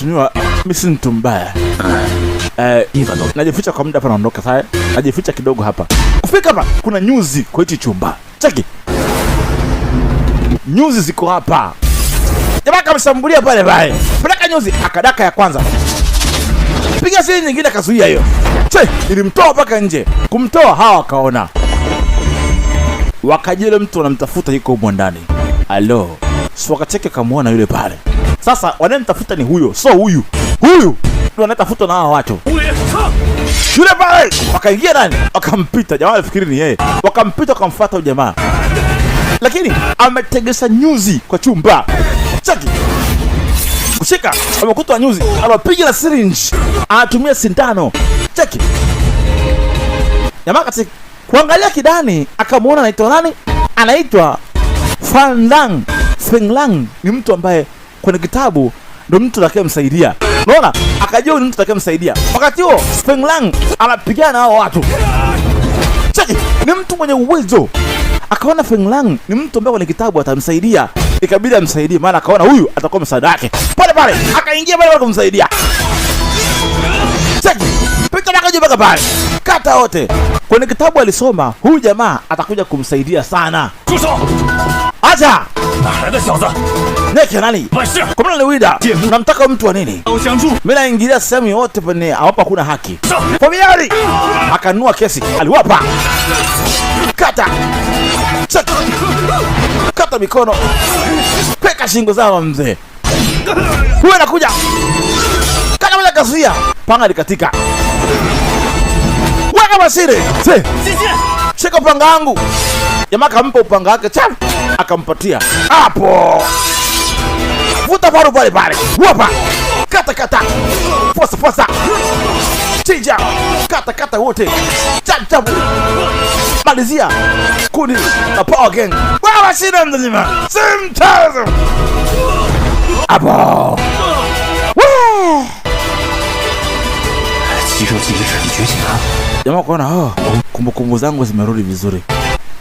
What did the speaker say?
mheshimiwa, mimi si mtu mbaya. Najificha kwa muda hapa, naondoka sasa. Najificha kidogo hapa. Kufika hapa kuna nyuzi kwa hichi chumba. Cheki. Nyuzi ziko hapa. Jamaa kamshambulia pale pale. Peleka nyuzi, akadaka ya kwanza. Piga siri nyingine akazuia hiyo. Ilimtoa mpaka nje. Kumtoa hawa wakaona. Wakajile mtu wanamtafuta yuko huko ndani. Alo. So wakacheke kamuona yule pale. Sasa wanamtafuta ni huyo, so huyu. Huyu ndio anatafuta na hawa watu. Yule pale wakaingia ndani, wakampita. Jamaa alifikiri ni yeye. Wakampita wakamfuata huyo jamaa. Lakini ametegesa nyuzi kwa chumba. Cheki. Kushika, amekuta nyuzi, anapiga na syringe. Anatumia sindano. Cheki. Jamaa kati kuangalia kidani, akamuona anaitwa nani? Anaitwa Feng Lang. Ni mtu ambaye kwenye kitabu ndio mtu atakayemsaidia. Unaona? Akajua ni mtu atakayemsaidia. Wakati huo Feng Lang anapigana na hao watu. Cheki, ni mtu mwenye uwezo. Akaona Feng Lang ni mtu ambaye kwenye kitabu atamsaidia. Ikabidi amsaidie, maana akaona huyu atakuwa msaada wake. Pale pale akaingia pale kumsaidia. Cheki, pita mpaka pale. Kata wote. Kwenye kitabu alisoma huyu jamaa atakuja kumsaidia sana. Acha! Neke nani? Kumana ni wida. Unamtaka mtu wa nini? Mimi naingilia sehemu yote pene hapa kuna haki. Familiari! Akanua kesi. Aliwapa. Kata! Cheki! Kata mikono. Peka shingo zao mzee. Huyu anakuja. Kata bila kazuia. Panga likatika. Weka masiri. Shika upanga wangu. Jamaa akampa upanga wake, chap, akampatia. Hapo. Vuta paru pale pale. Wapa. Kata. Posa. Chinja. Kata wote. Chap. Malizia. Kuni na power gang. Wewe shida mzima. Simtazo. Hapo. Jamaa kuona kumbukumbu zangu zimerudi vizuri.